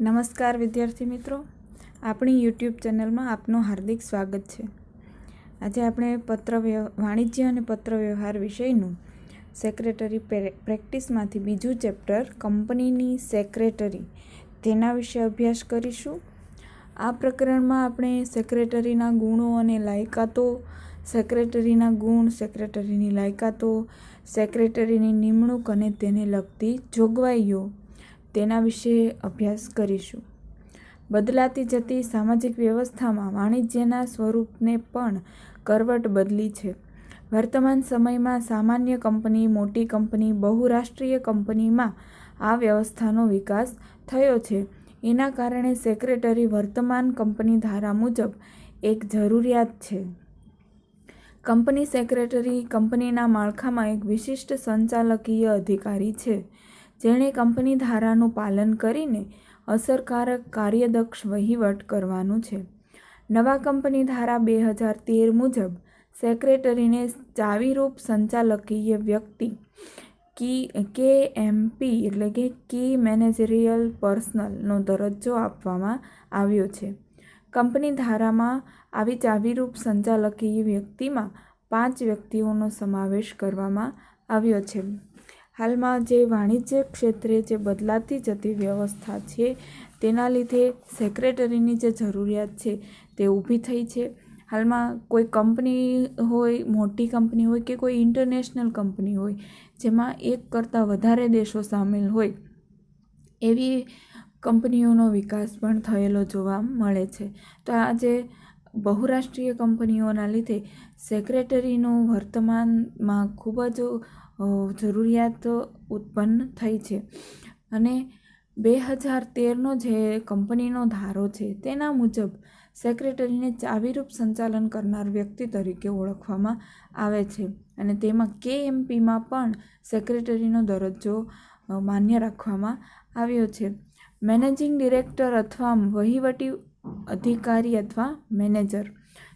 નમસ્કાર વિદ્યાર્થી મિત્રો, આપણી યુટ્યુબ ચેનલમાં આપનું હાર્દિક સ્વાગત છે. આજે આપણે વાણિજ્ય અને પત્રવ્યવહાર વિષયનું સેક્રેટરી પ્રેક્ટિસમાંથી બીજું ચેપ્ટર કંપનીની સેક્રેટરી તેના વિશે અભ્યાસ કરીશું. આ પ્રકરણમાં આપણે સેક્રેટરીના ગુણો અને લાયકાતો, સેક્રેટરીના ગુણ, સેક્રેટરીની લાયકાતો, સેક્રેટરીની નિમણૂક અને તેને લગતી જોગવાઈઓ તેના વિશે અભ્યાસ કરીશું. બદલાતી જતી સામાજિક વ્યવસ્થામાં વાણિજ્યના સ્વરૂપને પણ કરવટ બદલી છે. વર્તમાન સમયમાં સામાન્ય કંપની, મોટી કંપની, બહુરાષ્ટ્રીય કંપનીમાં આ વ્યવસ્થાનો વિકાસ થયો છે. એના કારણે સેક્રેટરી વર્તમાન કંપની ધારા મુજબ એક જરૂરિયાત છે. કંપની સેક્રેટરી કંપનીના માળખામાં એક વિશિષ્ટ સંચાલકીય અધિકારી છે, જેણે કંપની ધારાનું પાલન કરીને અસરકારક કાર્યદક્ષ વહીવટ કરવાનું છે. નવા કંપની ધારા 2013 મુજબ સેક્રેટરીને ચાવીરૂપ સંચાલકીય વ્યક્તિ KMP એટલે કે કી મેનેજરિયલ પર્સનલનો દરજ્જો આપવામાં આવ્યો છે. કંપની ધારામાં આવી ચાવીરૂપ સંચાલકીય વ્યક્તિમાં 5 વ્યક્તિઓનો સમાવેશ કરવામાં આવ્યો છે. હાલમાં જે વાણિજ્ય ક્ષેત્રે જે બદલાતી જતી વ્યવસ્થા છે તેના લીધે સેક્રેટરીની જે જરૂરિયાત છે તે ઊભી થઈ છે. હાલમાં કોઈ કંપની હોય, મોટી કંપની હોય કે કોઈ ઇન્ટરનેશનલ કંપની હોય જેમાં એક કરતાં વધારે દેશો સામેલ હોય, એવી કંપનીઓનો વિકાસ પણ થયેલો જોવા મળે છે. તો આ જે બહુરાષ્ટ્રીય કંપનીઓના લીધે સેક્રેટરીનું વર્તમાનમાં ખૂબ જ જરૂરિયાત ઉત્પન્ન થઈ છે. અને 2013નો જે કંપનીનો ધારો છે તેના મુજબ સેક્રેટરીને ચાવીરૂપ સંચાલન કરનાર વ્યક્તિ તરીકે ઓળખવામાં આવે છે. અને તેમાં KMPમાં પણ સેક્રેટરીનો દરજ્જો માન્ય રાખવામાં આવ્યો છે. મેનેજિંગ ડિરેક્ટર અથવા વહીવટી અધિકારી અથવા મેનેજર,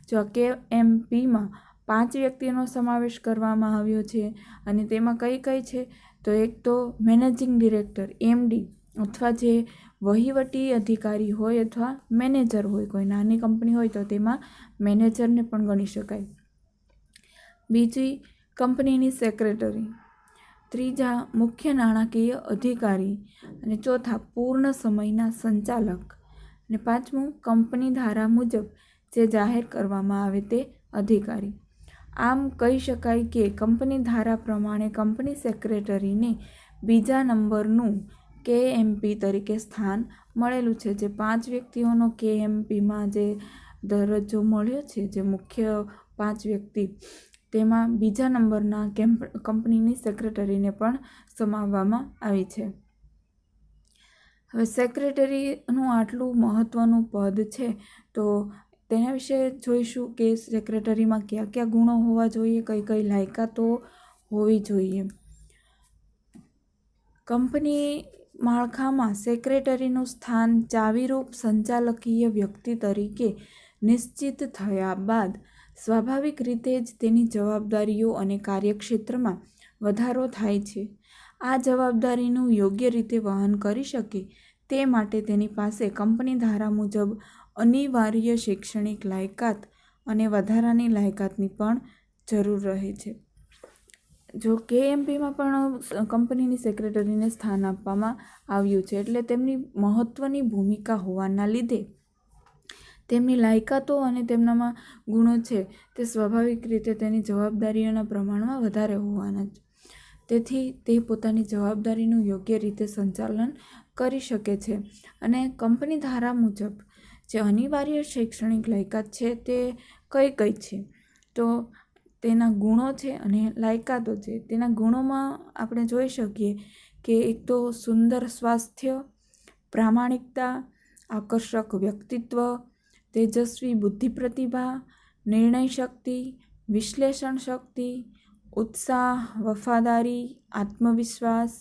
જો KMPમાં 5 વ્યક્તિનો સમાવેશ કરવામાં આવ્યો છે. અને તેમાં કઈ છે તો એક તો મેનેજિંગ ડિરેક્ટર MD અથવા જે વહીવટી અધિકારી હોય અથવા મેનેજર હોય, કોઈ નાની કંપની હોય તો તેમાં મેનેજરને પણ ગણી શકાય. બીજી કંપનીની સેક્રેટરી, ત્રીજા મુખ્ય નાણાકીય અધિકારી, અને ચોથા પૂર્ણ સમયના સંચાલક, અને પાંચમું કંપની ધારા મુજબ જે જાહેર કરવામાં આવે તે અધિકારી. આમ કહી શકાય કે કંપની ધારા પ્રમાણે કંપની સેક્રેટરીને બીજા નંબરનું KMP તરીકે સ્થાન મળેલું છે. જે 5 વ્યક્તિઓનો KMPમાં જે દરજ્જો મળ્યો છે, જે મુખ્ય 5 વ્યક્તિ, તેમાં બીજા નંબરના કંપનીની સેક્રેટરીને પણ સમાવવામાં આવી છે. હવે સેક્રેટરીનું આટલું મહત્ત્વનું પદ છે તો તેના વિશે જોઈશું કે સેક્રેટરીમાં કયા કયા ગુણો હોવા જોઈએ, કઈ કઈ લાયકાતો હોવી જોઈએ. કંપની માળખામાં સેક્રેટરીનું સ્થાન ચાવીરૂપ સંચાલકીય વ્યક્તિ તરીકે નિશ્ચિત થયા બાદ સ્વાભાવિક રીતે જ તેની જવાબદારીઓ અને કાર્યક્ષેત્રમાં વધારો થાય છે. આ જવાબદારીનું યોગ્ય રીતે વહન કરી શકે તે માટે તેની પાસે કંપની ધારા મુજબ અનિવાર્ય શૈક્ષણિક લાયકાત અને વધારાની લાયકાતની પણ જરૂર રહે છે. જો KMPમાં પણ કંપનીની સેક્રેટરીને સ્થાન આપવામાં આવ્યું છે, એટલે તેમની મહત્ત્વની ભૂમિકા હોવાના લીધે તેમની લાયકાતો અને તેમનામાં ગુણો છે તે સ્વાભાવિક રીતે તેની જવાબદારીઓના પ્રમાણમાં વધારે હોવાના છે. તેથી તે પોતાની જવાબદારીનું યોગ્ય રીતે સંચાલન કરી શકે છે. અને કંપની ધારા મુજબ જે અનિવાર્ય શૈક્ષણિક લાયકાત છે તે કઈ છે તો તેના ગુણો છે અને લાયકાતો છે. તેના ગુણોમાં આપણે જોઈ શકીએ કે એક તો સુંદર સ્વાસ્થ્ય, પ્રામાણિકતા, આકર્ષક વ્યક્તિત્વ, તેજસ્વી બુદ્ધિ પ્રતિભા, નિર્ણય શક્તિ, વિશ્લેષણ શક્તિ, ઉત્સાહ, વફાદારી, આત્મવિશ્વાસ,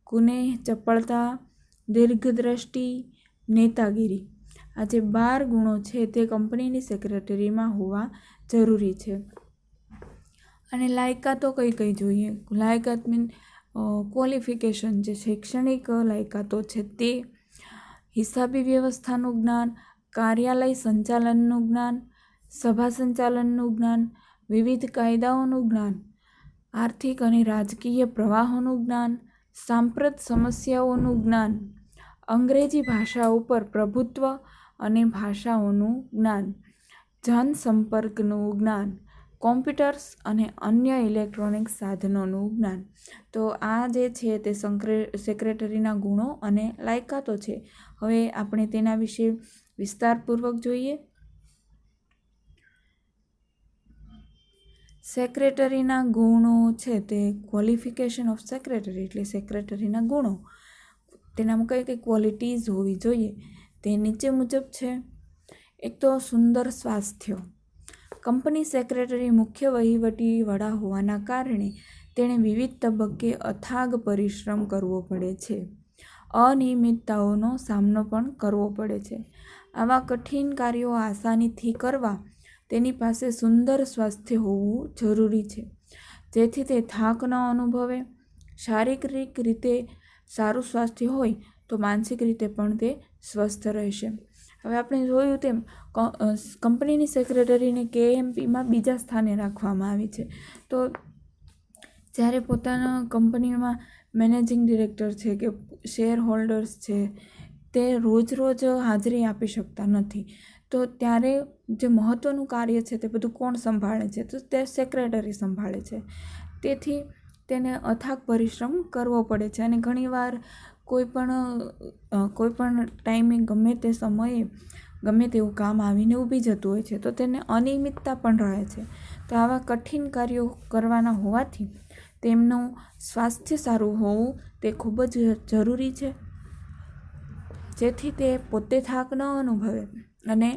કુનેહ, ચપળતા, દીર્ઘદ્રષ્ટિ, નેતાગીરી. આ જે 12 ગુણો છે તે કંપનીની સેક્રેટરીમાં હોવા જરૂરી છે. અને લાયકાતો કઈ જોઈએ? લાયકાત મીન ક્વોલિફિકેશન, જે શૈક્ષણિક લાયકાતો છે તે હિસાબી વ્યવસ્થાનું જ્ઞાન, કાર્યાલય સંચાલનનું જ્ઞાન, સભા સંચાલનનું જ્ઞાન, વિવિધ કાયદાઓનું જ્ઞાન, આર્થિક અને રાજકીય પ્રવાહોનું જ્ઞાન, સાંપ્રત સમસ્યાઓનું જ્ઞાન, અંગ્રેજી ભાષા ઉપર પ્રભુત્વ અને ભાષાઓનું જ્ઞાન, જનસંપર્કનું જ્ઞાન, કોમ્પ્યુટર્સ અને અન્ય ઇલેક્ટ્રોનિક સાધનોનું જ્ઞાન. તો આ જે છે તે સેક્રેટરીના ગુણો અને લાયકાતો છે. હવે આપણે તેના વિશે વિસ્તારપૂર્વક જોઈએ. સેક્રેટરીના ગુણો છે તે ક્વોલિફિકેશન ઓફ સેક્રેટરી, એટલે સેક્રેટરીના ગુણો, તેનામાં કઈ કઈ ક્વોલિટીઝ હોવી જોઈએ તે નીચે મુજબ છે. એક તો સુંદર સ્વાસ્થ્ય. કંપની સેક્રેટરી મુખ્ય વહીવટી વડા હોવાના કારણે તેણે વિવિધ તબક્કે અથાગ પરિશ્રમ કરવો પડે છે. અનિયમિતતાઓનો સામનો પણ કરવો પડે છે. આવા કઠિન કાર્યો આસાનીથી કરવા તેની પાસે સુંદર સ્વાસ્થ્ય હોવું જરૂરી છે, જેથી તે થાક ન અનુભવે. શારીરિક રીતે સારું સ્વાસ્થ્ય હોય તો માનસિક રીતે પણ તે સ્વસ્થ રહેશે. હવે આપણે જોયું તેમ કંપનીની સેક્રેટરીને KMPમાં બીજા સ્થાને રાખવામાં આવી છે. તો જ્યારે પોતાના કંપનીમાં મેનેજિંગ ડિરેક્ટર છે કે શેર હોલ્ડર્સ છે તે રોજ હાજરી આપી શકતા નથી, તો ત્યારે જે મહત્ત્વનું કાર્ય છે તે બધું કોણ સંભાળે છે? તો તે સેક્રેટરી સંભાળે છે. તેથી તેને અથાગ પરિશ્રમ કરવો પડે છે અને ઘણીવાર કોઈ પણ ટાઈમે ગમે તે સમયે ગમે તેવું કામ આવીને ઊભી જતું હોય છે, તો તેને અનિયમિતતા પણ રહે છે. તો આવા કઠિન કાર્યો કરવાના હોવાથી તેમનું સ્વાસ્થ્ય સારું હોવું તે ખૂબ જ જરૂરી છે, જેથી તે પોતે થાક ન અનુભવે. અને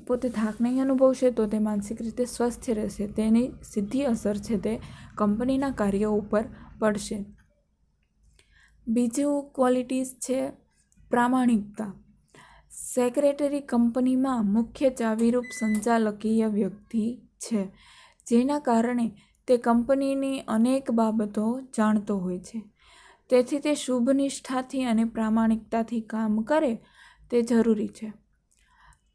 પોતે થાક નહીં અનુભવશે તો તે માનસિક રીતે સ્વસ્થ રહેશે. તેની સીધી અસર છે તે કંપનીના કાર્યો ઉપર પડશે. બીજું ક્વોલિટીઝ છે પ્રામાણિકતા. સેક્રેટરી કંપનીમાં મુખ્ય ચાવીરૂપ સંચાલકીય વ્યક્તિ છે, જેના કારણે તે કંપનીની અનેક બાબતો જાણતો હોય છે. તેથી તે શુભ નિષ્ઠાથી અને પ્રામાણિકતાથી કામ કરે તે જરૂરી છે.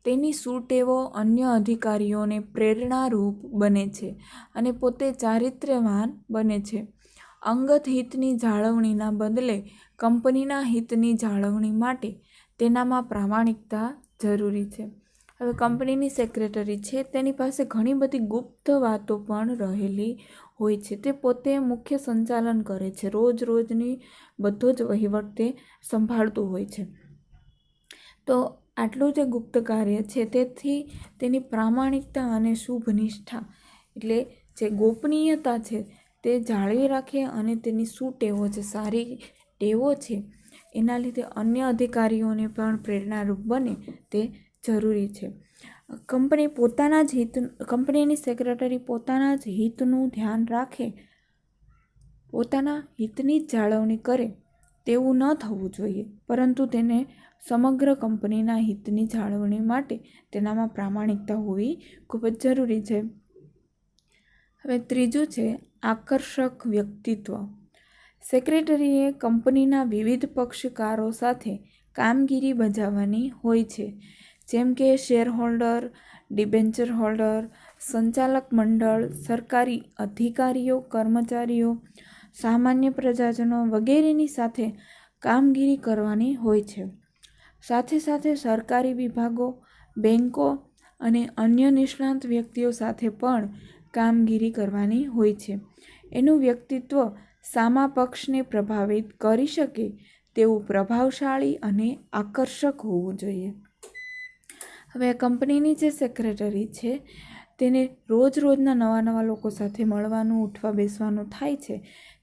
તેની સુટેવો અન્ય અધિકારીઓને પ્રેરણારૂપ બને છે અને પોતે ચારિત્ર્યવાન બને છે. અંગત હિતની જાળવણીના બદલે કંપનીના હિતની જાળવણી માટે તેનામાં પ્રામાણિકતા જરૂરી છે. હવે કંપનીની સેક્રેટરી છે તેની પાસે ઘણી બધી ગુપ્ત વાતો પણ રહેલી હોય છે. તે પોતે મુખ્ય સંચાલન કરે છે, રોજની બધો જ વહીવટ તે સંભાળતું હોય છે. તો આટલું જે ગુપ્ત કાર્ય છે તેથી તેની પ્રામાણિકતા અને શુભ નિષ્ઠા એટલે જે ગોપનીયતા છે તે જાળવી રાખે અને તેની શું ટેવો છે, સારી ટેવો છે, એના લીધે અન્ય અધિકારીઓને પણ પ્રેરણારૂપ બને તે જરૂરી છે. કંપનીની સેક્રેટરી પોતાના જ હિતનું ધ્યાન રાખે, પોતાના હિતની જ જાળવણી કરે તેવું ન થવું જોઈએ, પરંતુ તેને સમગ્ર કંપનીના હિતની જાળવણી માટે તેનામાં પ્રામાણિકતા હોવી ખૂબ જ જરૂરી છે. હવે ત્રીજું છે આકર્ષક વ્યક્તિત્વ. સેક્રેટરીએ કંપનીના વિવિધ પક્ષકારો સાથે કામગીરી બજાવવાની હોય છે, જેમ કે શેર હોલ્ડર, ડિબેન્ચર હોલ્ડર, સંચાલક મંડળ, સરકારી અધિકારીઓ, કર્મચારીઓ, સામાન્ય પ્રજાજનો વગેરેની સાથે કામગીરી કરવાની હોય છે. સાથે સાથે સરકારી વિભાગો, બેન્કો અને અન્ય નિષ્ણાત વ્યક્તિઓ સાથે પણ કામગીરી કરવાની હોય છે. એનું વ્યક્તિત્વ સામા પક્ષને પ્રભાવિત કરી શકે તેવું પ્રભાવશાળી અને આકર્ષક હોવું જોઈએ. હવે કંપનીની જે સેક્રેટરી છે તેને રોજના નવા લોકો સાથે મળવાનું, ઉઠવા બેસવાનું થાય છે,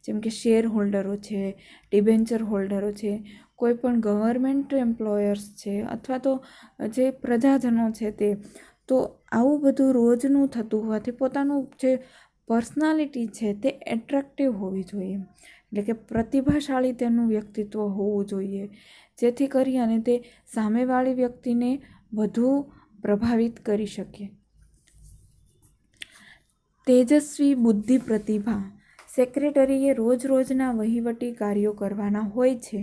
જેમ કે શેર હોલ્ડરો છે, ડિબેન્ચર હોલ્ડરો છે, કોઈ પણ ગવર્મેન્ટ એમ્પ્લોયર્સ છે, અથવા તો જે પ્રજાજનો છે તે. તો આવું બધું રોજનું થતું હોવાથી પોતાનું જે પર્સનાલિટી છે તે એટ્રેક્ટિવ હોવી જોઈએ, એટલે કે પ્રતિભાશાળી તેનું વ્યક્તિત્વ હોવું જોઈએ, જેથી કરી અને તે સામેવાળી વ્યક્તિને વધુ પ્રભાવિત કરી શકે. તેજસ્વી બુદ્ધિ પ્રતિભા. સેક્રેટરીએ રોજના વહીવટી કાર્યો કરવાના હોય છે.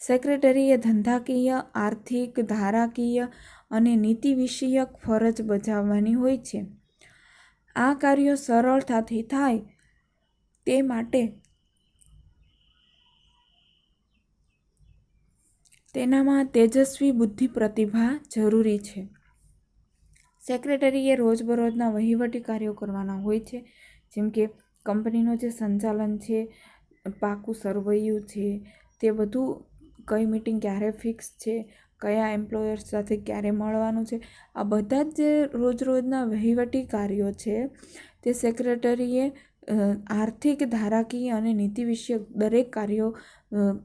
સેક્રેટરીએ ધંધાકીય, આર્થિક, ધારાકીય અને નીતિ વિષયક ફરજ બજાવવાની હોય છે. આ કાર્યો સરળતાથી થાય તે માટે તેનામાં તેજસ્વી બુદ્ધિ પ્રતિભા જરૂરી છે. સેક્રેટરીએ રોજબરોજના વહીવટી કાર્યો કરવાના હોય છે, જેમ કે કંપનીનું જે સંચાલન છે, પાકું સરવૈયું છે, તે બધું, કઈ મીટિંગ ક્યારે ફિક્સ છે, કયા એમ્પ્લોયર્સ સાથે ક્યારે મળવાનું છે, આ બધા જ જે રોજના વહીવટી કાર્યો છે તે સેક્રેટરીએ આર્થિક, ધારાકીય અને નીતિ વિષયક દરેક કાર્યો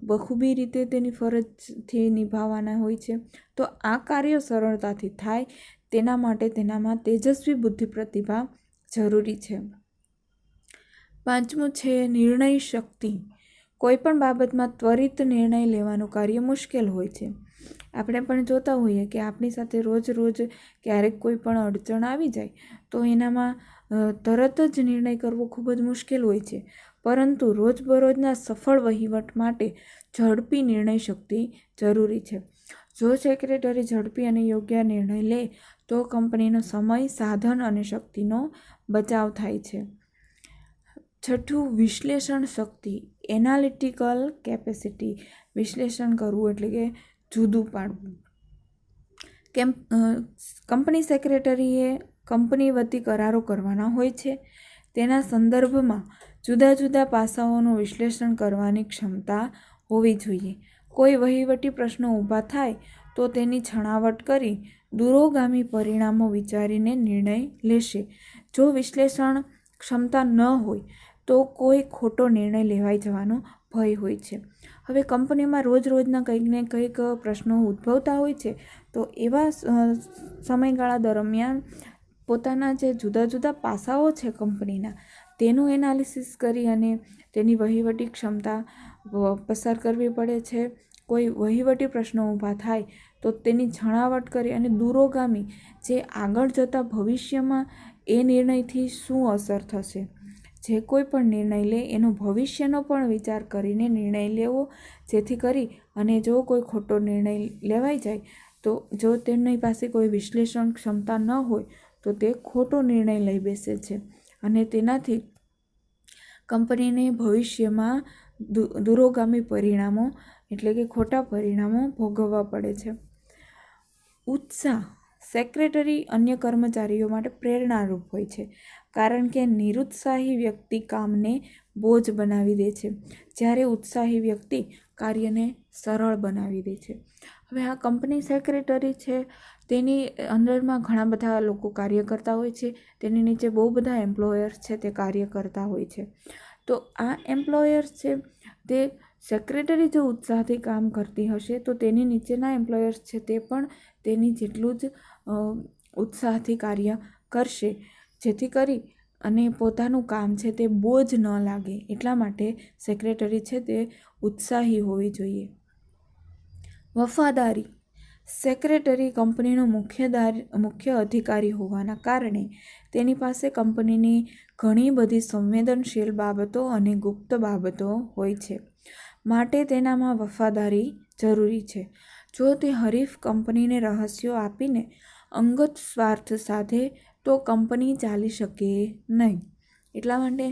બખૂબી રીતે તેની ફરજથી નિભાવવાના હોય છે. તો આ કાર્યો સરળતાથી થાય તેના માટે તેનામાં તેજસ્વી બુદ્ધિ પ્રતિભા જરૂરી છે. 5મું છે નિર્ણય શક્તિ. કોઈ પણ બાબતમાં ત્વરિત નિર્ણય લેવાનું કાર્ય મુશ્કેલ હોય છે. આપણે પણ જોતા હોઈએ કે આપણી સાથે રોજ ક્યારેક કોઈ પણ અડચણ આવી જાય તો એનામાં તરત જ નિર્ણય કરવો ખૂબ જ મુશ્કેલ હોય છે. પરંતુ રોજબરોજના સફળ વહીવટ માટે ઝડપી નિર્ણય શક્તિ જરૂરી છે. જો સેક્રેટરી ઝડપી અને યોગ્ય નિર્ણય લે તો કંપનીનો સમય, સાધન અને શક્તિનો બચાવ થાય છે. 6, વિશ્લેષણ શક્તિ, એનાલિટિકલ કેપેસિટી. વિશ્લેષણ કરવું એટલે કે જુદું પાડવું. કંપની સેક્રેટરીએ કંપની વતી કરારો કરવાના હોય છે. તેના સંદર્ભમાં જુદા જુદા પાસાઓનું વિશ્લેષણ કરવાની ક્ષમતા હોવી જોઈએ. કોઈ વહીવટી પ્રશ્નો ઊભા થાય તો તેની છણાવટ કરી દૂરોગામી પરિણામો વિચારીને નિર્ણય લેશે. જો વિશ્લેષણ ક્ષમતા ન હોય તો કોઈ ખોટો નિર્ણય લેવાઈ જવાનો ભય હોય છે. હવે કંપનીમાં રોજના કંઈક ને કંઈક પ્રશ્નો ઉદ્ભવતા હોય છે, તો એવા સમયગાળા દરમિયાન પોતાના જે જુદા જુદા પાસાઓ છે કંપનીના, તેનું એનાલિસિસ કરી અને તેની વહીવટી ક્ષમતા પસાર કરવી પડે છે. કોઈ વહીવટી પ્રશ્નો ઊભા થાય તો તેની છણાવટ કરી અને દૂરોગામી જે આગળ જતા ભવિષ્યમાં એ નિર્ણયથી શું અસર થશે, જે કોઈ પણ નિર્ણય લે એનો ભવિષ્યનો પણ વિચાર કરીને નિર્ણય લેવો, જેથી કરી અને જો કોઈ ખોટો નિર્ણય લેવાઈ જાય તો જો તેમની પાસે કોઈ વિશ્લેષણ ક્ષમતા ન હોય તો તે ખોટો નિર્ણય લઈ બેસે છે અને તેનાથી કંપનીને ભવિષ્યમાં દૂરોગામી પરિણામો એટલે કે ખોટા પરિણામો ભોગવવા પડે છે. ઉત્સાહ. સેક્રેટરી અન્ય કર્મચારીઓ માટે પ્રેરણારૂપ હોય છે, કારણ કે નિરુત્સાહી વ્યક્તિ કામને બોજ બનાવી દે છે, જ્યારે ઉત્સાહી વ્યક્તિ કાર્યને સરળ બનાવી દે છે. હવે આ કંપની સેક્રેટરી છે, તેની અંદરમાં ઘણા બધા લોકો કાર્ય કરતા હોય છે, તેની નીચે બહુ બધા એમ્પ્લોયર્સ છે તે કાર્ય કરતા હોય છે. તો આ એમ્પ્લોયર્સ છે તે સેક્રેટરી જો ઉત્સાહથી કામ કરતી હશે તો તેની નીચેના એમ્પ્લોયર્સ છે તે પણ તેની જેટલું જ ઉત્સાહથી કાર્ય કરશે, જેથી કરી અને પોતાનું કામ છે તે બોજ ન લાગે. એટલા માટે સેક્રેટરી છે તે ઉત્સાહી હોવી જોઈએ. વફાદારી. સેક્રેટરી કંપનીનો મુખ્ય અધિકારી હોવાના કારણે તેની પાસે કંપનીની ઘણી બધી સંવેદનશીલ બાબતો અને ગુપ્ત બાબતો હોય છે, માટે તેનામાં વફાદારી જરૂરી છે. જો તે હરીફ કંપનીને રહસ્યો આપીને અંગત સ્વાર્થ સાધે તો કંપની ચાલી શકે નહીં. એટલા માટે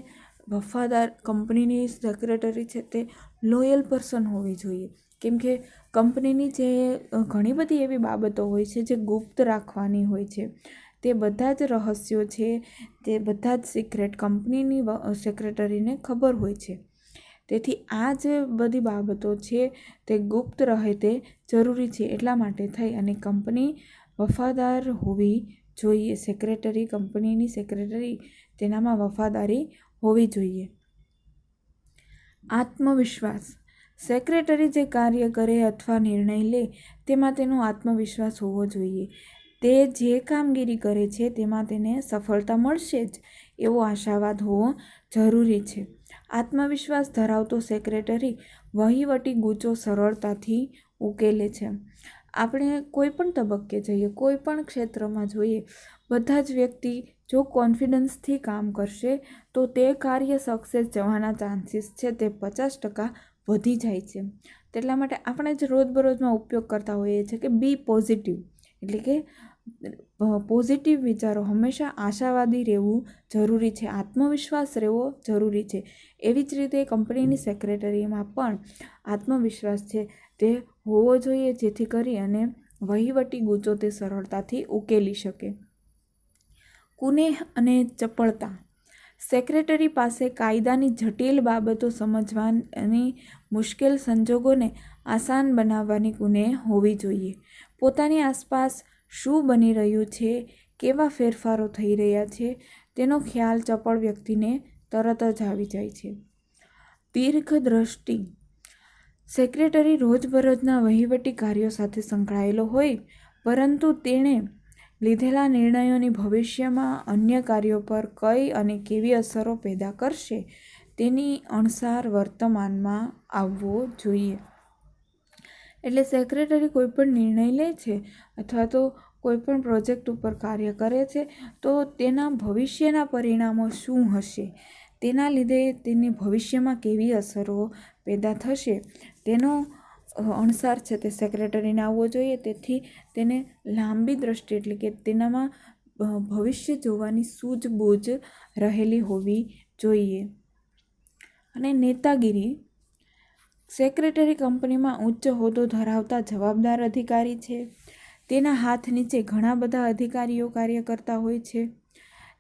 વફાદાર કંપનીની સેક્રેટરી છે તે લોયલ પર્સન હોવી જોઈએ, કેમ કે કંપનીની જે ઘણી બધી એવી બાબતો હોય છે જે ગુપ્ત રાખવાની હોય છે, તે બધા જ રહસ્યો છે, તે બધા જ સિક્રેટ કંપનીની સેક્રેટરીને ખબર હોય છે. તેથી આ જે બધી બાબતો છે તે ગુપ્ત રહે તે જરૂરી છે. એટલા માટે થઈ અને કંપની વફાદાર હોવી જોઈએ. સેક્રેટરી, કંપનીની સેક્રેટરી, તેનામાં વફાદારી હોવી જોઈએ. આત્મવિશ્વાસ. સેક્રેટરી જે કાર્ય કરે અથવા નિર્ણય લે તેમાં તેનો આત્મવિશ્વાસ હોવો જોઈએ. તે જે કામગીરી કરે છે તેમાં તેને સફળતા મળશે જ એવો આશાવાદ હોવો જરૂરી છે. આત્મવિશ્વાસ ધરાવતો સેક્રેટરી વહીવટી ગૂંચો સરળતાથી ઉકેલે છે. આપણે કોઈ પણ તબક્કે જઈએ, કોઈ પણ ક્ષેત્રમાં જોઈએ, બધા જ વ્યક્તિ જો કોન્ફિડન્સથી કામ કરશે તો તે કાર્ય સક્સેસ જવાના ચાન્સીસ છે તે 50% વધી જાય છે. તેટલા માટે આપણે જ રોજબરોજમાં ઉપયોગ કરતા હોઈએ છીએ કે બી પોઝિટિવ, એટલે કે પોઝિટિવ વિચારો, હંમેશા આશાવાદી રહેવું જરૂરી છે, આત્મવિશ્વાસ રહેવો જરૂરી છે. એવી જ રીતે કંપનીની સેક્રેટરીમાં પણ આત્મવિશ્વાસ છે તે હોવો જોઈએ, જેથી કરી અને વહીવટી ગુચો તે સરળતાથી ઉકેલી શકે. કુનેહ અને ચપળતા. સેક્રેટરી પાસે કાયદાની જટિલ બાબતો સમજવાની મુશ્કેલ સંજોગોને આસાન બનાવવાની કુનેહ હોવી જોઈએ. પોતાની આસપાસ શું બની રહ્યું છે, કેવા ફેરફારો થઈ રહ્યા છે તેનો ખ્યાલ ચપળ વ્યક્તિને તરત જ આવી જાય છે. દીર્ઘ દ્રષ્ટિ. સેક્રેટરી રોજબરોજના વહીવટી કાર્યો સાથે સંકળાયેલો હોય, પરંતુ તેણે લીધેલા નિર્ણયોની ભવિષ્યમાં અન્ય કાર્યો પર કઈ અને કેવી અસરો પેદા કરશે તેની અણસાર વર્તમાનમાં આવવો જોઈએ. એટલે સેક્રેટરી કોઈ પણ નિર્ણય લે છે અથવા તો કોઈ પણ પ્રોજેક્ટ ઉપર કાર્ય કરે છે તો તેના ભવિષ્યના પરિણામો શું હશે, તેના લીધે તેની ભવિષ્યમાં કેવી અસરો પેદા થશે તેનો અણસાર છે તે સેક્રેટરીને આવવો જોઈએ. તેથી તેને લાંબી દ્રષ્ટિ, એટલે કે તેનામાં ભવિષ્ય જોવાની સૂઝબૂઝ રહેલી હોવી જોઈએ. અને નેતાગીરી. સેક્રેટરી કંપનીમાં ઉચ્ચ હોદ્દો ધરાવતા જવાબદાર અધિકારી છે. તેના હાથ નીચે ઘણા બધા અધિકારીઓ કાર્ય કરતા હોય છે.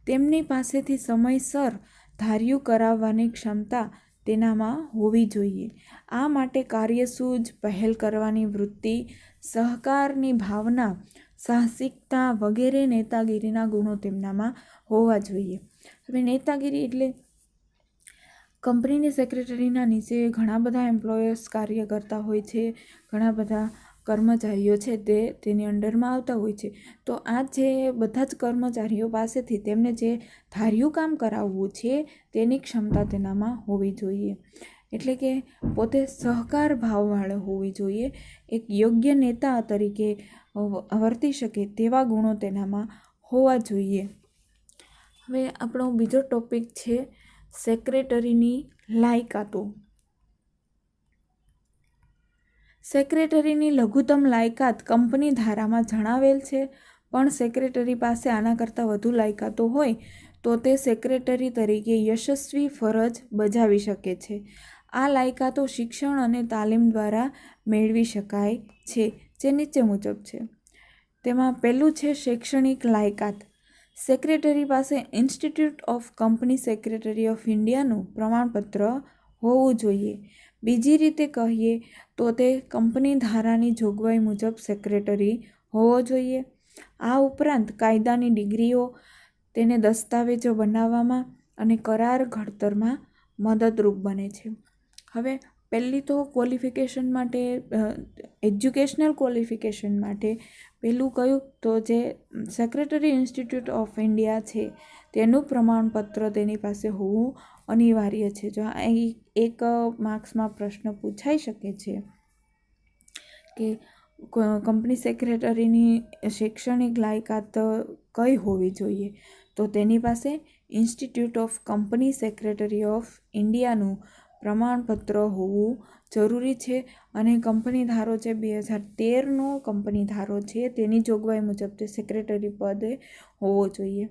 તેમની પાસેથી સમયસર ધાર્યું કરાવવાની ક્ષમતા તેનામાં હોવી જોઈએ. આ માટે કાર્યસૂઝ, પહેલ કરવાની વૃત્તિ, સહકારની ભાવના, સાહસિકતા વગેરે નેતાગીરીના ગુણો તેમનામાં હોવા જોઈએ. હવે નેતાગીરી એટલે કંપનીની સેક્રેટરીના નીચે ઘણા બધા એમ્પ્લોયર્સ કાર્ય કરતા હોય છે, ઘણા બધા કર્મચારીઓ છે તે તેની અંડરમાં આવતા હોય છે. તો આ જે બધા જ કર્મચારીઓ પાસેથી તેમને જે ધાર્યું કામ કરાવવું છે તેની ક્ષમતા તેનામાં હોવી જોઈએ. એટલે કે પોતે સહકાર ભાવવાળો હોવી જોઈએ, એક યોગ્ય નેતા તરીકે વર્તી શકે તેવા ગુણો તેનામાં હોવા જોઈએ. હવે આપણો બીજો ટોપિક છે સેક્રેટરીની લાયકાતો. સેક્રેટરીની લઘુત્તમ લાયકાત કંપની ધારામાં જણાવેલ છે, પણ સેક્રેટરી પાસે આના કરતાં વધુ લાયકાતો હોય તો તે સેક્રેટરી તરીકે યશસ્વી ફરજ બજાવી શકે છે. આ લાયકાતો શિક્ષણ અને તાલીમ દ્વારા મેળવી શકાય છે, જે નીચે મુજબ છે. તેમાં પહેલું છે શૈક્ષણિક લાયકાત. સેક્રેટરી પાસે institute of company secretary of ઇન્ડિયાનું પ્રમાણપત્ર હોવું જોઈએ. બીજી રીતે કહીએ તો તે કંપની ધારાની જોગવાઈ મુજબ સેક્રેટરી હોવો જોઈએ. આ ઉપરાંત કાયદાની ડિગ્રીઓ તેને દસ્તાવેજો બનાવવામાં અને કરાર ઘડતરમાં મદદરૂપ બને છે. હવે પહેલી તો ક્વોલિફિકેશન માટે, એજ્યુકેશનલ ક્વોલિફિકેશન માટે પહેલું કયું તો જે સેક્રેટરી ઇન્સ્ટિટ્યૂટ ઓફ ઇન્ડિયા છે તેનું પ્રમાણપત્ર તેની પાસે હોવું અનિવાર્ય છે. જો એક માર્ક્સમાં પ્રશ્ન પૂછાઈ શકે છે કે કંપની સેક્રેટરીની શૈક્ષણિક લાયકાત કઈ હોવી જોઈએ, તો તેની પાસે institute of company secretary of ઇન્ડિયાનું પ્રમાણપત્ર હોવું જરૂરી છે. અને કંપની ધારો છે 2013નો કંપની ધારો છે તેની જોગવાઈ મુજબ તે સેક્રેટરી પદે હોવો જોઈએ.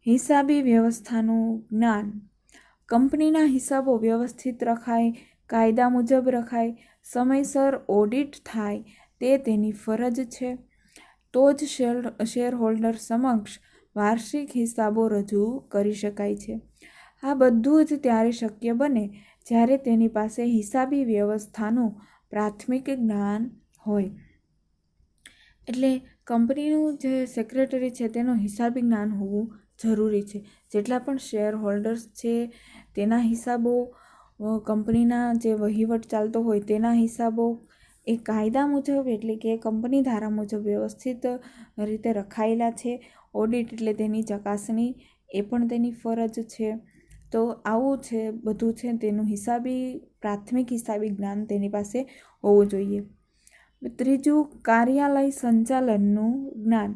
હિસાબી વ્યવસ્થાનું જ્ઞાન. કંપનીના હિસાબો વ્યવસ્થિત રખાય, કાયદા મુજબ રખાય, સમયસર ઓડિટ થાય તે તેની ફરજ છે. તો જ શેર હોલ્ડર સમક્ષ વાર્ષિક હિસાબો રજૂ કરી શકાય છે. આ બધું જ ત્યારે શક્ય બને જ્યારે તેની પાસે હિસાબી વ્યવસ્થાનું પ્રાથમિક જ્ઞાન હોય. એટલે કંપનીનું જે સેક્રેટરી છે તેનું હિસાબી જ્ઞાન હોવું જરૂરી છે. જેટલા પણ શેર હોલ્ડર્સ છે તેના હિસાબો, કંપનીના જે વહીવટ ચાલતો હોય તેના હિસાબો એ કાયદા મુજબ, એટલે કે કંપની ધારા મુજબ વ્યવસ્થિત રીતે રખાયેલા છે. ઓડિટ એટલે તેની ચકાસણી, એ પણ તેની ફરજ છે. તો આવું છે બધું છે તેનું પ્રાથમિક હિસાબી જ્ઞાન તેની પાસે હોવું જોઈએ. ત્રીજું કાર્યાલય સંચાલનનું જ્ઞાન.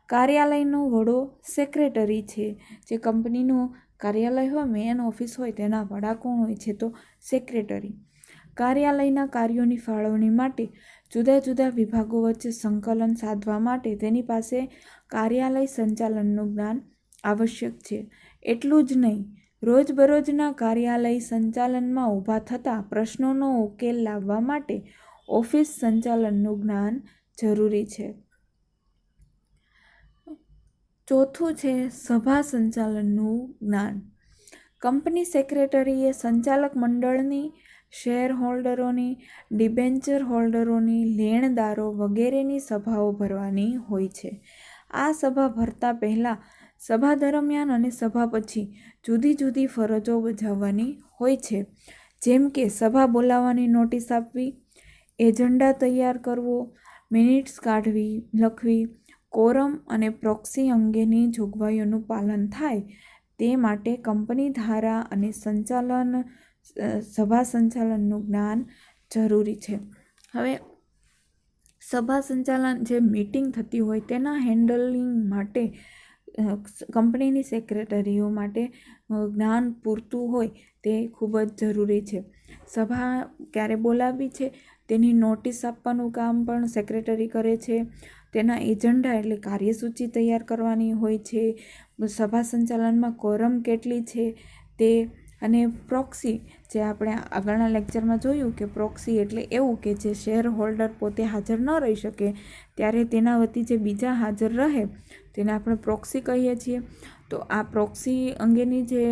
કાર્યાલયનો વડો સેક્રેટરી છે. જે કંપનીનું કાર્યાલય હોય, મેન ઓફિસ હોય તેના વડા કોણ હોય છે તો સેક્રેટરી. કાર્યાલયના કાર્યોની ફાળવણી માટે જુદા જુદા વિભાગો વચ્ચે સંકલન સાધવા માટે તેની પાસે કાર્યાલય સંચાલનનું જ્ઞાન આવશ્યક છે. એટલું જ નહીં, રોજબરોજના કાર્યાલય સંચાલનમાં ઊભા થતા પ્રશ્નોનો ઉકેલ લાવવા માટે ઓફિસ સંચાલનનું જ્ઞાન જરૂરી છે. ચોથું છે સભા સંચાલનનું જ્ઞાન. કંપની સેક્રેટરીએ સંચાલક મંડળની, શેર હોલ્ડરોની, ડિબેન્ચર હોલ્ડરોની, લેણદારો વગેરેની સભાઓ ભરવાની હોય છે. આ સભા ભરતા પહેલાં, સભા દરમિયાન અને સભા પછી જુદી જુદી ફરજો બજાવવાની હોય છે, જેમ કે સભા બોલાવવાની નોટિસ આપવી, એજન્ડા તૈયાર કરવો, મિનિટ્સ લખવી, કોરમ અને પ્રોક્સી અંગેની જોગવાઈઓનું પાલન થાય તે માટે કંપની ધારા અને સભા સંચાલનનું જ્ઞાન જરૂરી છે. હવે સભા સંચાલન જે મીટિંગ થતી હોય તેના હેન્ડલિંગ માટે કંપનીની સેક્રેટરીઓ માટે જ્ઞાન પૂરતું હોય તે ખૂબ જ જરૂરી છે. સભા ક્યારે બોલાવવી છે તેની નોટિસ આપવાનું કામ પણ સેક્રેટરી કરે છે. તેના એજન્ડા એટલે કાર્યસૂચિ તૈયાર કરવાની હોય છે. સભા સંચાલનમાં કોરમ કેટલી છે તે, અને પ્રોક્સી જે આપણે આગળના લેક્ચરમાં જોયું કે પ્રોક્સી એટલે એવું કે જે શેર હોલ્ડર પોતે હાજર ન રહી શકે ત્યારે તેના વતી જે બીજા હાજર રહે તેને આપણે પ્રોક્સી કહીએ છીએ. તો આ પ્રોક્સી અંગેની જે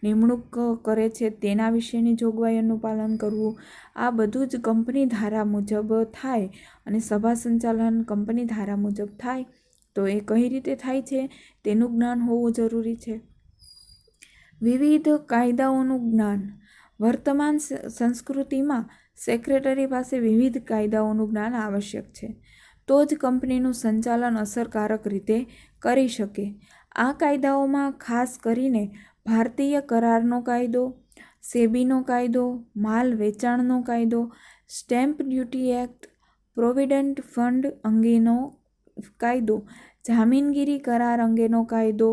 નિમણૂક કરે છે તેના વિશેની જોગવાઈઓનું પાલન કરવું, આ બધું જ કંપની ધારા મુજબ થાય. અને સભા સંચાલન કંપની ધારા મુજબ થાય તો એ કઈ રીતે થાય છે તેનું જ્ઞાન હોવું જરૂરી છે. વિવિધ કાયદાઓનું જ્ઞાન. વર્તમાન સંસ્કૃતિમાં સેક્રેટરી પાસે વિવિધ કાયદાઓનું જ્ઞાન આવશ્યક છે, તો જ કંપનીનું સંચાલન અસરકારક રીતે કરી શકે. આ કાયદાઓમાં ખાસ કરીને ભારતીય કરારનો કાયદો, સેબીનો કાયદો, માલ વેચાણનો કાયદો, stamp duty act, provident fund અંગેનો કાયદો, જામીનગીરી કરાર અંગેનો કાયદો,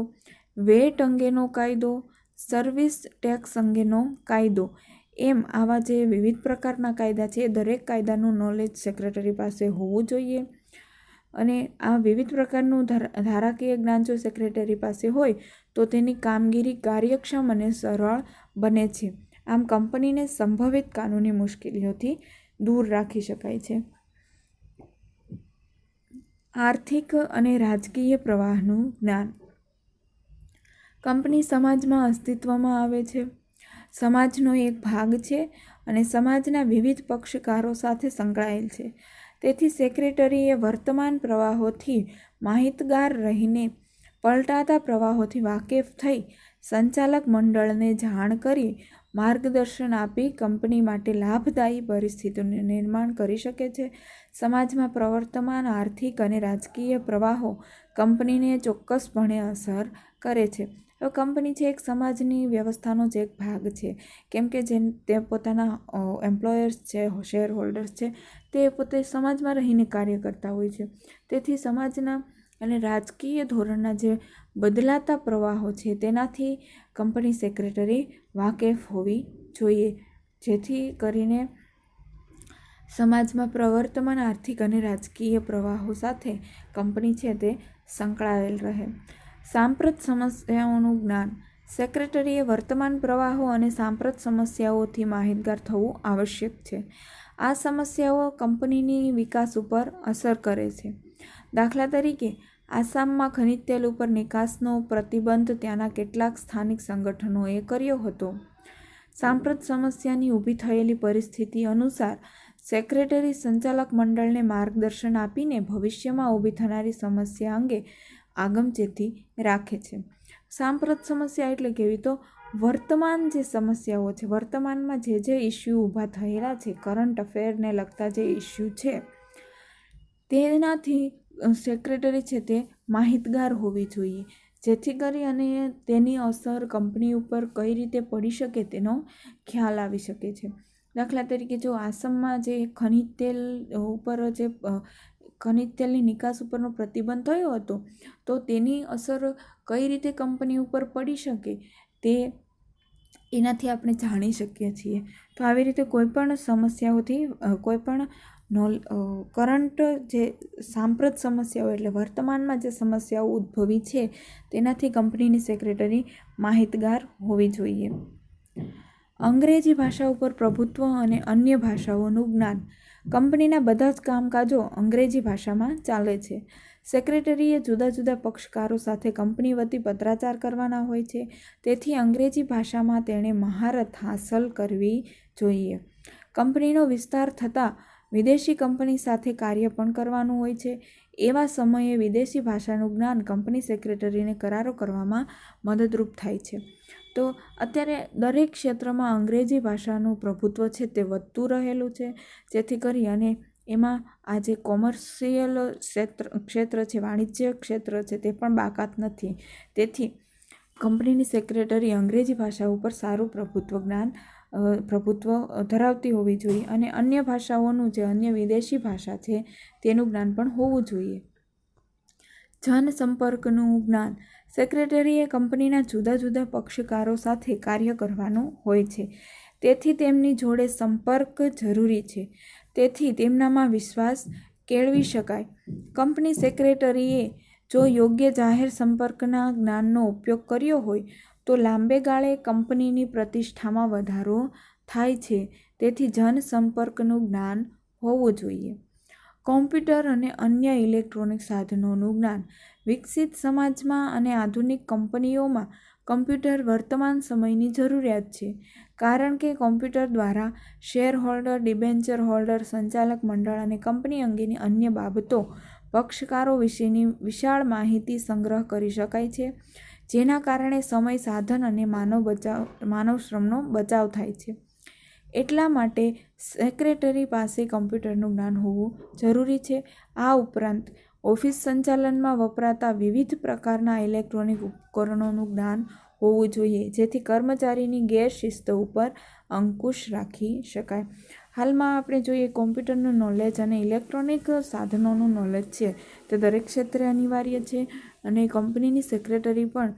વેટ અંગેનો કાયદો, સર્વિસ ટેક્સ અંગેનો કાયદો, એમ આવા જે વિવિધ પ્રકારના કાયદા છે એ દરેક કાયદાનું નોલેજ સેક્રેટરી પાસે હોવું જોઈએ. અને આ વિવિધ પ્રકારનું ધારાકીય જ્ઞાન જો સેક્રેટરી પાસે હોય તો તેની કામગીરી કાર્યક્ષમ અને સરળ બને છે. આમ કંપનીને સંભવિત કાનૂની મુશ્કેલીઓથી દૂર રાખી શકાય છે. આર્થિક અને રાજકીય પ્રવાહનું જ્ઞાન. કંપની સમાજમાં અસ્તિત્વમાં આવે છે, સમાજનો એક ભાગ છે અને સમાજના વિવિધ પક્ષકારો સાથે સંકળાયેલ છે. તેથી સેક્રેટરીએ વર્તમાન પ્રવાહોથી માહિતગાર રહીને પલટાતા પ્રવાહોથી વાકેફ થઈ સંચાલક મંડળને જાણ કરી માર્ગદર્શન આપી કંપની માટે લાભદાયી પરિસ્થિતિનું નિર્માણ કરી શકે છે. સમાજમાં પ્રવર્તમાન આર્થિક અને રાજકીય પ્રવાહો કંપનીને ચોક્કસપણે અસર કરે છે. હવે કંપની છે એક સમાજની વ્યવસ્થાનો જ એક ભાગ છે, કેમ કે તે પોતાના એમ્પ્લોયર્સ છે, શેર હોલ્ડર્સ છે, તે પોતે સમાજમાં રહીને કાર્ય કરતા હોય છે. તેથી સમાજના અને રાજકીય ધોરણના જે બદલાતા પ્રવાહો છે તેનાથી કંપની સેક્રેટરી વાકેફ હોવી જોઈએ, જેથી કરીને સમાજમાં પ્રવર્તમાન આર્થિક અને રાજકીય પ્રવાહો સાથે કંપની છે તે સંકળાયેલ રહે. સાંપ્રત સમસ્યાઓનું જ્ઞાન. સેક્રેટરીએ વર્તમાન પ્રવાહો અને સાંપ્રત સમસ્યાઓથી માહિતગાર થવું આવશ્યક છે. આ સમસ્યાઓ કંપનીની વિકાસ ઉપર અસર કરે છે. દાખલા તરીકે, આસામમાં ખનિજ તેલ ઉપર નિકાસનો પ્રતિબંધ ત્યાંના કેટલાક સ્થાનિક સંગઠનોએ કર્યો હતો. સાંપ્રત સમસ્યાની ઊભી થયેલી પરિસ્થિતિ અનુસાર સેક્રેટરી સંચાલક મંડળને માર્ગદર્શન આપીને ભવિષ્યમાં ઊભી થનારી સમસ્યા અંગે આગમચેતી રાખે છે. સાંપ્રત સમસ્યા એટલે કેવી? તો વર્તમાન જે સમસ્યાઓ છે, વર્તમાનમાં જે ઇસ્યુ ઊભા થયેલા છે, કરંટ અફેરને લગતા જે ઇસ્યુ છે તેનાથી સેક્રેટરી છે તે માહિતગાર હોવી જોઈએ, જેથી કરી અને તેની અસર કંપની ઉપર કઈ રીતે પડી શકે તેનો ખ્યાલ આવી શકે છે. દાખલા તરીકે, જો આસામમાં જે ખનિજ તેલ ઉપર જે ખનિજ તેલની નિકાસ ઉપરનો પ્રતિબંધ થયો હતો તો તેની અસર કઈ રીતે કંપની ઉપર પડી શકે તે એનાથી આપણે જાણી શકીએ છીએ. તો આવી રીતે કોઈપણ સમસ્યાઓથી કોઈપણ કરંટ જે સાંપ્રત સમસ્યાઓ એટલે વર્તમાનમાં જે સમસ્યાઓ ઉદ્ભવી છે તેનાથી કંપનીની સેક્રેટરી માહિતગાર હોવી જોઈએ. અંગ્રેજી ભાષા ઉપર પ્રભુત્વ અને અન્ય ભાષાઓનું જ્ઞાન. કંપનીના બધા જ કામકાજો અંગ્રેજી ભાષામાં ચાલે છે. સેક્રેટરીએ જુદા જુદા પક્ષકારો સાથે કંપની વતી પત્રાચાર કરવાના હોય છે, તેથી અંગ્રેજી ભાષામાં તેણે મહારત હાંસલ કરવી જોઈએ. કંપનીનો વિસ્તાર થતાં વિદેશી કંપની સાથે કાર્ય પણ કરવાનું હોય છે. એવા સમયે વિદેશી ભાષાનું જ્ઞાન કંપની સેક્રેટરીને કરારો કરવામાં મદદરૂપ થાય છે. તો અત્યારે દરેક ક્ષેત્રમાં અંગ્રેજી ભાષાનું પ્રભુત્વ છે તે વધતું રહેલું છે, જેથી કરી અને એમાં આ જે કોમર્શિયલ ક્ષેત્ર છે, વાણિજ્ય ક્ષેત્ર છે તે પણ બાકાત નથી. તેથી કંપનીની સેક્રેટરી અંગ્રેજી ભાષા ઉપર સારું પ્રભુત્વ ધરાવતી હોવી જોઈએ અને અન્ય ભાષાઓનું જે અન્ય વિદેશી ભાષા છે તેનું જ્ઞાન પણ હોવું જોઈએ. જનસંપર્કનું જ્ઞાન. સેક્રેટરીએ કંપનીના જુદા જુદા પક્ષકારો સાથે કાર્ય કરવાનું હોય છે, તેથી તેમની જોડે સંપર્ક જરૂરી છે. તેથી તેમનામાં વિશ્વાસ કેળવી શકાય. કંપની સેક્રેટરીએ જો યોગ્ય જાહેર સંપર્કના જ્ઞાનનો ઉપયોગ કર્યો હોય તો લાંબે ગાળે કંપનીની પ્રતિષ્ઠામાં વધારો થાય છે. તેથી જનસંપર્કનું જ્ઞાન હોવું જોઈએ. કોમ્પ્યુટર અને અન્ય ઇલેક્ટ્રોનિક સાધનોનું જ્ઞાન. વિકસિત સમાજમાં અને આધુનિક કંપનીઓમાં કમ્પ્યુટર વર્તમાન સમયની જરૂરિયાત છે, કારણ કે કોમ્પ્યુટર દ્વારા શેર હોલ્ડર, ડિબેન્ચર હોલ્ડર, સંચાલક મંડળ અને કંપની અંગેની અન્ય બાબતો, પક્ષકારો વિશેની વિશાળ માહિતી સંગ્રહ કરી શકાય છે, જેના કારણે સમય, સાધન અને માનવ શ્રમનો બચાવ થાય છે. એટલા માટે સેક્રેટરી પાસે કમ્પ્યુટરનું જ્ઞાન હોવું જરૂરી છે. આ ઉપરાંત ઓફિસ સંચાલનમાં વપરાતા વિવિધ પ્રકારના ઇલેક્ટ્રોનિક ઉપકરણોનું જ્ઞાન હોવું જોઈએ, જેથી કર્મચારીની ગેરશિસ્ત ઉપર અંકુશ રાખી શકાય. હાલમાં આપણે જોઈએ કોમ્પ્યુટરનું નોલેજ અને ઇલેક્ટ્રોનિક સાધનોનું નોલેજ છે તે દરેક ક્ષેત્રે અનિવાર્ય છે અને કંપનીની સેક્રેટરી પણ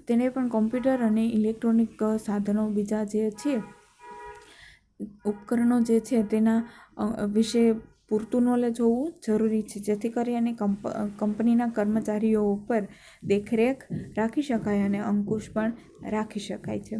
તેને પણ કોમ્પ્યુટર અને ઇલેક્ટ્રોનિક સાધનો બીજા જે છે ઉપકરણો જે છે તેના વિશે પૂરતું નોલેજ હોવું જરૂરી છે, જેથી કરીને કંપનીના કર્મચારીઓ ઉપર દેખરેખ રાખી શકાય અને અંકુશ પણ રાખી શકાય છે.